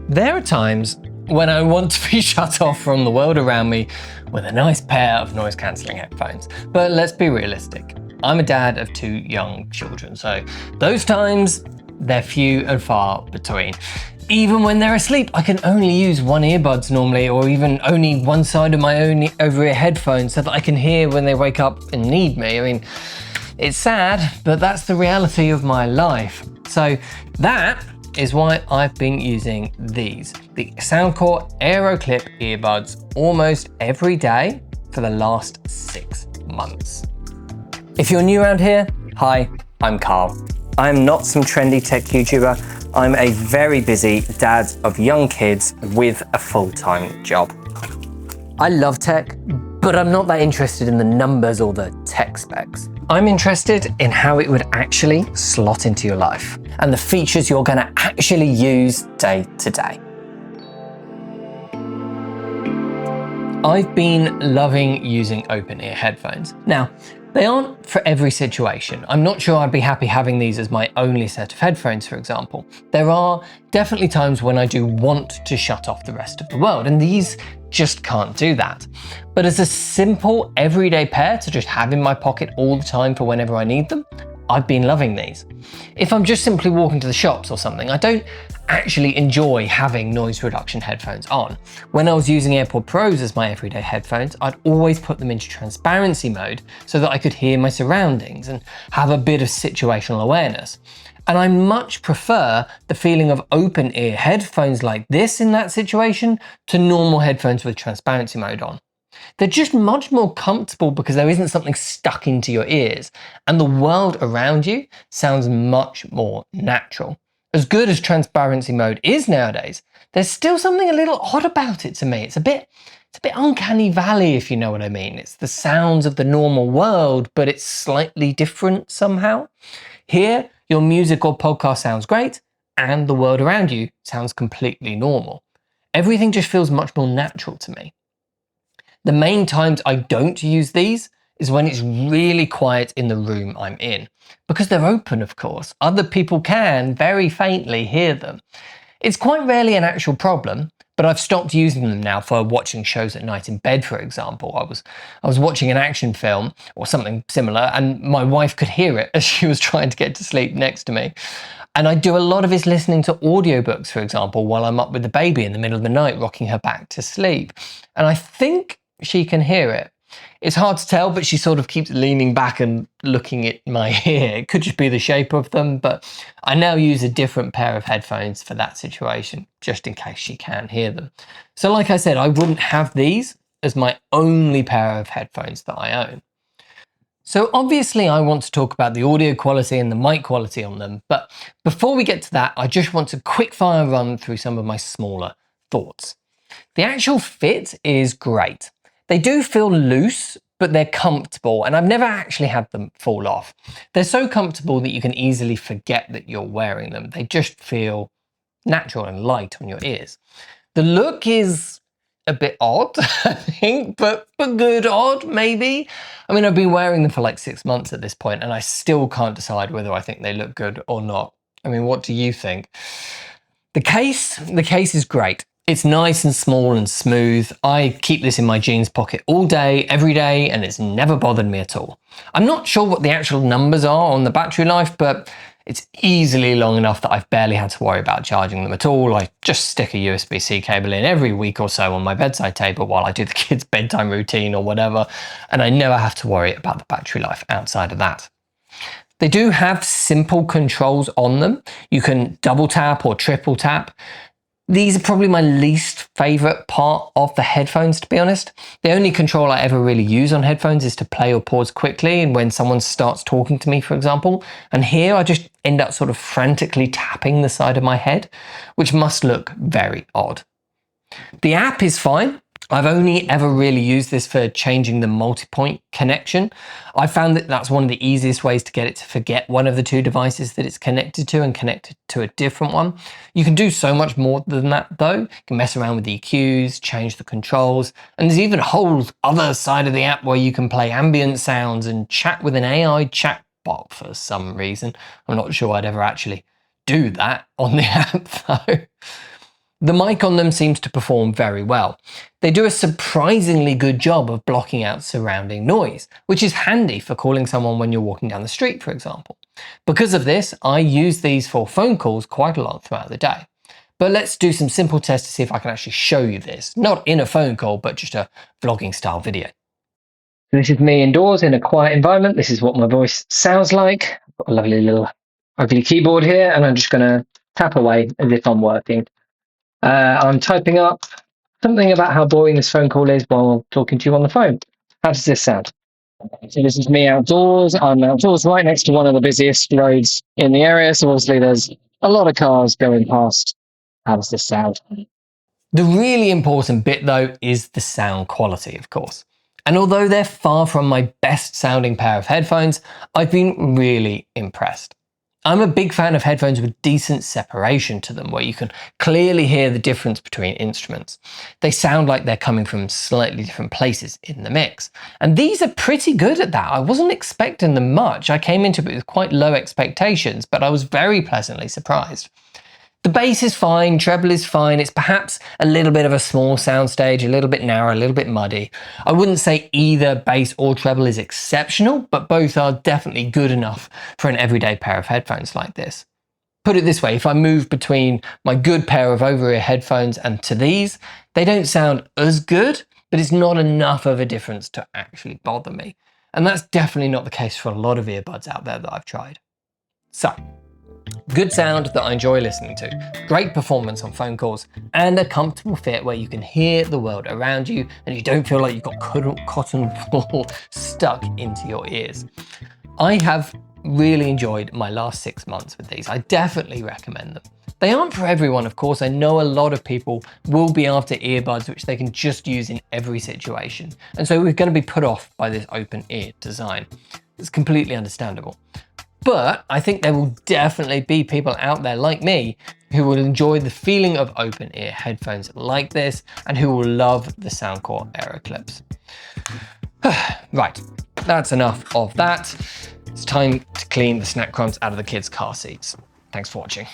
There are times when I want to be shut off from the world around me with a nice pair of noise-cancelling headphones. But let's be realistic. I'm a dad of 2 young children, so those times, they're few and far between. Even when they're asleep, I can only use one earbuds normally, or even only one side of my own over-ear headphones so that I can hear when they wake up and need me. I mean, it's sad, but that's the reality of my life. So that is why I've been using these, the Soundcore Aeroclip earbuds, almost every day for the last 6 months. If you're new around here, hi, I'm Carl. I'm not some trendy tech YouTuber. I'm a very busy dad of young kids with a full-time job. I love tech, but I'm not that interested in the numbers or the tech specs. I'm interested in how it would actually slot into your life and the features you're going to actually use day to day. I've been loving using open ear headphones. Now, they aren't for every situation. I'm not sure I'd be happy having these as my only set of headphones, for example. There are definitely times when I do want to shut off the rest of the world, and these just can't do that. But as a simple everyday pair to just have in my pocket all the time for whenever I need them, I've been loving these. If I'm just simply walking to the shops or something, I don't actually enjoy having noise reduction headphones on. When I was using AirPod Pros as my everyday headphones, I'd always put them into transparency mode so that I could hear my surroundings and have a bit of situational awareness. And I much prefer the feeling of open ear headphones like this in that situation to normal headphones with transparency mode on. They're just much more comfortable because there isn't something stuck into your ears, and the world around you sounds much more natural. As good as transparency mode is nowadays, there's still something a little odd about it to me. It's a bit uncanny valley, if you know what I mean. It's the sounds of the normal world, but it's slightly different somehow. Here, your music or podcast sounds great, and the world around you sounds completely normal. Everything just feels much more natural to me. The main times I don't use these is when it's really quiet in the room I'm in. Because they're open, of course, other people can very faintly hear them. It's quite rarely an actual problem, but I've stopped using them now for watching shows at night in bed, for example. I was watching an action film or something similar, and my wife could hear it as she was trying to get to sleep next to me. And I do a lot of this listening to audiobooks, for example, while I'm up with the baby in the middle of the night, rocking her back to sleep. And I think she can hear it. It's hard to tell, but she sort of keeps leaning back and looking at my ear. It could just be the shape of them, but I now use a different pair of headphones for that situation, just in case she can hear them. So like I said, I wouldn't have these as my only pair of headphones that I own. So obviously I want to talk about the audio quality and the mic quality on them, but before we get to that, I just want to quick fire run through some of my smaller thoughts. The actual fit is great. They do feel loose, but they're comfortable, and I've never actually had them fall off. They're so comfortable that you can easily forget that you're wearing them. They just feel natural and light on your ears. The look is a bit odd, I think, but good odd, maybe. I mean, I've been wearing them for like 6 months at this point, and I still can't decide whether I think they look good or not. I mean, what do you think? The case is great. It's nice and small and smooth. I keep this in my jeans pocket all day, every day, and it's never bothered me at all. I'm not sure what the actual numbers are on the battery life, but it's easily long enough that I've barely had to worry about charging them at all. I just stick a USB-C cable in every week or so on my bedside table while I do the kids' bedtime routine or whatever, and I never have to worry about the battery life outside of that. They do have simple controls on them. You can double tap or triple tap. These are probably my least favorite part of the headphones, to be honest. The only control I ever really use on headphones is to play or pause quickly, and when someone starts talking to me, for example. And here I just end up sort of frantically tapping the side of my head, which must look very odd. The app is fine. I've only ever really used this for changing the multi-point connection. I found that that's one of the easiest ways to get it to forget one of the 2 devices that it's connected to and connected to a different one. You can do so much more than that though. You can mess around with the EQs, change the controls, and there's even a whole other side of the app where you can play ambient sounds and chat with an AI chatbot for some reason. I'm not sure I'd ever actually do that on the app though. The mic on them seems to perform very well. They do a surprisingly good job of blocking out surrounding noise, which is handy for calling someone when you're walking down the street, for example. Because of this, I use these for phone calls quite a lot throughout the day. But let's do some simple tests to see if I can actually show you this. Not in a phone call, but just a vlogging style video. This is me indoors in a quiet environment. This is what my voice sounds like. I've got a lovely little ugly keyboard here, and I'm just going to tap away as if I'm working. I'm typing up something about how boring this phone call is while talking to you on the phone. How does this sound? So this is me outdoors. I'm outdoors right next to one of the busiest roads in the area. So obviously there's a lot of cars going past. How does this sound? The really important bit though is the sound quality, of course. And although they're far from my best sounding pair of headphones, I've been really impressed. I'm a big fan of headphones with decent separation to them, where you can clearly hear the difference between instruments. They sound like they're coming from slightly different places in the mix. And these are pretty good at that. I wasn't expecting them much. I came into it with quite low expectations, but I was very pleasantly surprised. The bass is fine, treble is fine, it's perhaps a little bit of a small soundstage, a little bit narrow, a little bit muddy. I wouldn't say either bass or treble is exceptional, but both are definitely good enough for an everyday pair of headphones like this. Put it this way, if I move between my good pair of over-ear headphones and to these, they don't sound as good, but it's not enough of a difference to actually bother me. And that's definitely not the case for a lot of earbuds out there that I've tried. So, good sound that I enjoy listening to, great performance on phone calls, and a comfortable fit where you can hear the world around you and you don't feel like you've got cotton wool stuck into your ears. I have really enjoyed my last 6 months with these. I definitely recommend them. They aren't for everyone, of course. I know a lot of people will be after earbuds which they can just use in every situation. And so we're going to be put off by this open ear design. It's completely understandable. But I think there will definitely be people out there like me who will enjoy the feeling of open ear headphones like this and who will love the Soundcore Aeroclips. Right, that's enough of that. It's time to clean the snack crumbs out of the kids' car seats. Thanks for watching.